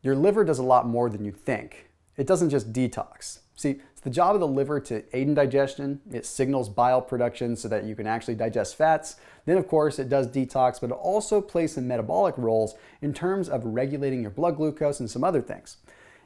Your liver does a lot more than you think. It doesn't just detox. See, it's the job of the liver to aid in digestion. It signals bile production so that you can actually digest fats. Then, of course, it does detox, but it also plays some metabolic roles in terms of regulating your blood glucose and some other things.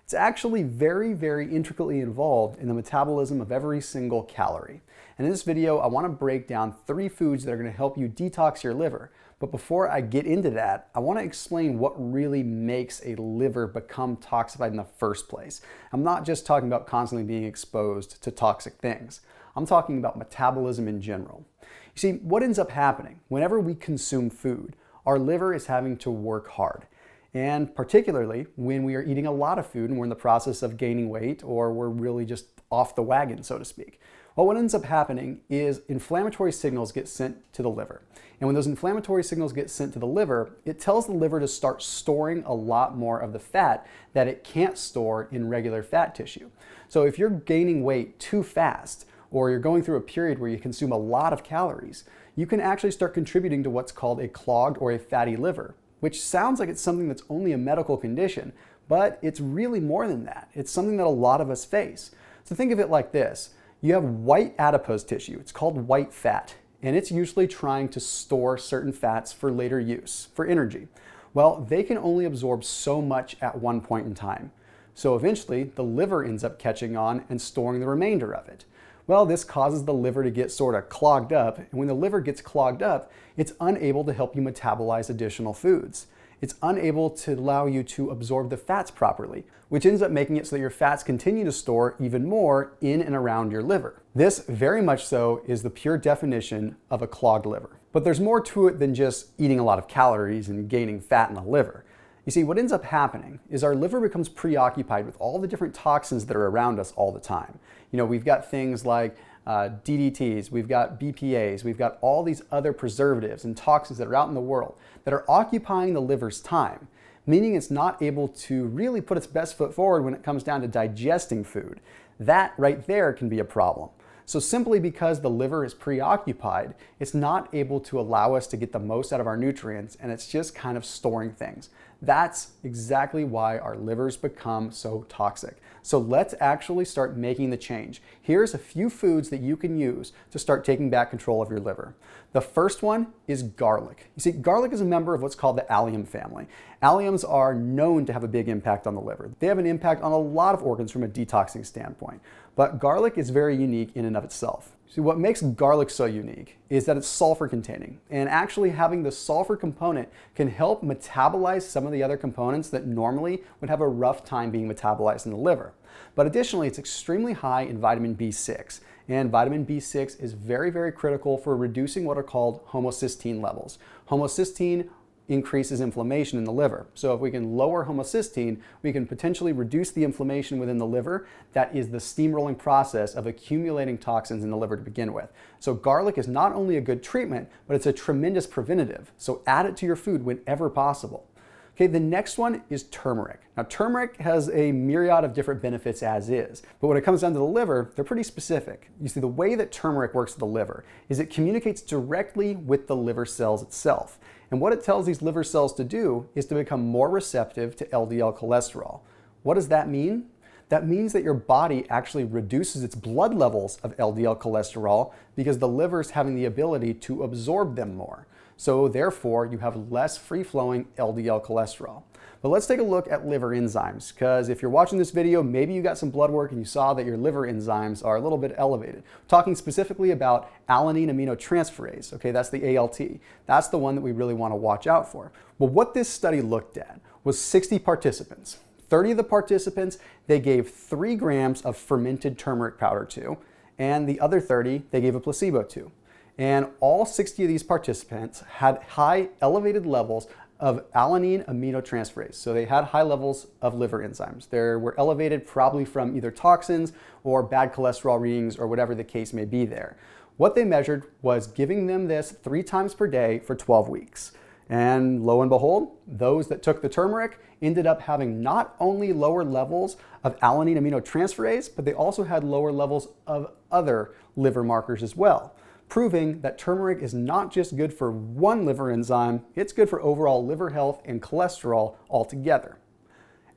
It's actually very, very intricately involved in the metabolism of every single calorie. And in this video, I want to break down 3 foods that are going to help you detox your liver. But before I get into that, I want to explain what really makes a liver become toxified in the first place. I'm not just talking about constantly being exposed to toxic things. I'm talking about metabolism in general. You see, what ends up happening whenever we consume food, our liver is having to work hard. And particularly when we are eating a lot of food and we're in the process of gaining weight, or we're really just off the wagon, so to speak. Well, what ends up happening is inflammatory signals get sent to the liver. And when those inflammatory signals get sent to the liver, it tells the liver to start storing a lot more of the fat that it can't store in regular fat tissue. So if you're gaining weight too fast, or you're going through a period where you consume a lot of calories, you can actually start contributing to what's called a clogged or a fatty liver, which sounds like it's something that's only a medical condition, but it's really more than that. It's something that a lot of us face. So think of it like this. You have white adipose tissue. It's called white fat, and it's usually trying to store certain fats for later use, for energy. Well, they can only absorb so much at one point in time. So eventually, the liver ends up catching on and storing the remainder of it. Well, this causes the liver to get sort of clogged up, and when the liver gets clogged up, it's unable to help you metabolize additional foods. It's unable to allow you to absorb the fats properly, which ends up making it so that your fats continue to store even more in and around your liver. This, very much so, is the pure definition of a clogged liver. But there's more to it than just eating a lot of calories and gaining fat in the liver. You see, what ends up happening is our liver becomes preoccupied with all the different toxins that are around us all the time. You know, we've got things like DDTs, we've got BPAs, we've got all these other preservatives and toxins that are out in the world that are occupying the liver's time, meaning it's not able to really put its best foot forward when it comes down to digesting food. That right there can be a problem. So simply because the liver is preoccupied, it's not able to allow us to get the most out of our nutrients, and it's just kind of storing things. That's exactly why our livers become so toxic. So let's actually start making the change. Here's a few foods that you can use to start taking back control of your liver. The first one is garlic. You see, garlic is a member of what's called the allium family. Alliums are known to have a big impact on the liver. They have an impact on a lot of organs from a detoxing standpoint, but garlic is very unique in and of itself. See, what makes garlic so unique is that it's sulfur containing, and actually having the sulfur component can help metabolize some of the other components that normally would have a rough time being metabolized in the liver. But additionally, it's extremely high in vitamin B6, and vitamin B6 is very, very critical for reducing what are called homocysteine levels. Homocysteine increases inflammation in the liver. So if we can lower homocysteine, we can potentially reduce the inflammation within the liver. That is the steamrolling process of accumulating toxins in the liver to begin with. So garlic is not only a good treatment, but it's a tremendous preventative. So add it to your food whenever possible. Okay, the next one is turmeric. Now, turmeric has a myriad of different benefits as is, but when it comes down to the liver, they're pretty specific. You see, the way that turmeric works with the liver is it communicates directly with the liver cells itself. And what it tells these liver cells to do is to become more receptive to LDL cholesterol. What does that mean? That means that your body actually reduces its blood levels of LDL cholesterol because the liver is having the ability to absorb them more. So therefore, you have less free-flowing LDL cholesterol. But let's take a look at liver enzymes, because if you're watching this video, maybe you got some blood work and you saw that your liver enzymes are a little bit elevated. Talking specifically about alanine aminotransferase, okay, that's the ALT. That's the one that we really want to watch out for. Well, what this study looked at was 60 participants. 30 of the participants, they gave 3 grams of fermented turmeric powder to, and the other 30, they gave a placebo to. And all 60 of these participants had high elevated levels of alanine aminotransferase. So they had high levels of liver enzymes. They were elevated probably from either toxins or bad cholesterol readings or whatever the case may be there. What they measured was giving them this 3 times per day for 12 weeks. And lo and behold, those that took the turmeric ended up having not only lower levels of alanine aminotransferase, but they also had lower levels of other liver markers as well, proving that turmeric is not just good for one liver enzyme, it's good for overall liver health and cholesterol altogether.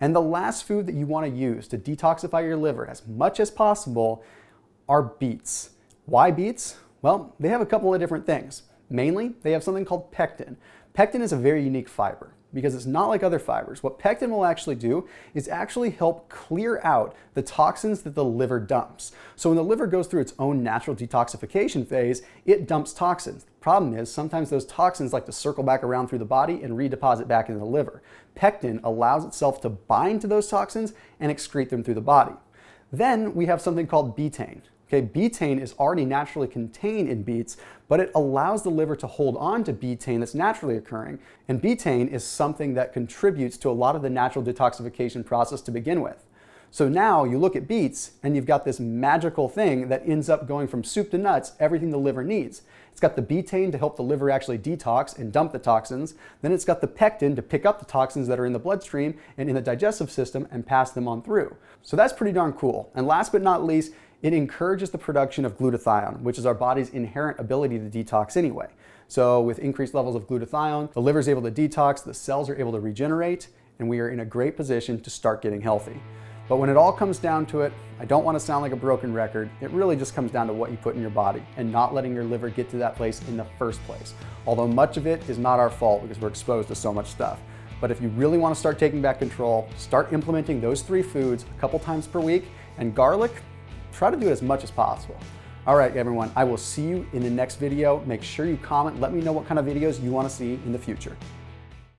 And the last food that you want to use to detoxify your liver as much as possible are beets. Why beets? Well, they have a couple of different things. Mainly, they have something called pectin. Pectin is a very unique fiber because it's not like other fibers. What pectin will actually do is actually help clear out the toxins that the liver dumps. So when the liver goes through its own natural detoxification phase, it dumps toxins. The problem is sometimes those toxins like to circle back around through the body and redeposit back into the liver. Pectin allows itself to bind to those toxins and excrete them through the body. Then we have something called betaine. Okay, betaine is already naturally contained in beets, but it allows the liver to hold on to betaine that's naturally occurring. And betaine is something that contributes to a lot of the natural detoxification process to begin with. So now you look at beets and you've got this magical thing that ends up going from soup to nuts, everything the liver needs. It's got the betaine to help the liver actually detox and dump the toxins. Then it's got the pectin to pick up the toxins that are in the bloodstream and in the digestive system and pass them on through. So that's pretty darn cool. And last but not least, it encourages the production of glutathione, which is our body's inherent ability to detox anyway. So with increased levels of glutathione, the liver is able to detox, the cells are able to regenerate, and we are in a great position to start getting healthy. But when it all comes down to it, I don't want to sound like a broken record. It really just comes down to what you put in your body and not letting your liver get to that place in the first place. Although much of it is not our fault because we're exposed to so much stuff. But if you really want to start taking back control, start implementing those 3 foods a couple times per week, and garlic, try to do it as much as possible. All right, everyone, I will see you in the next video. Make sure you comment. Let me know what kind of videos you want to see in the future.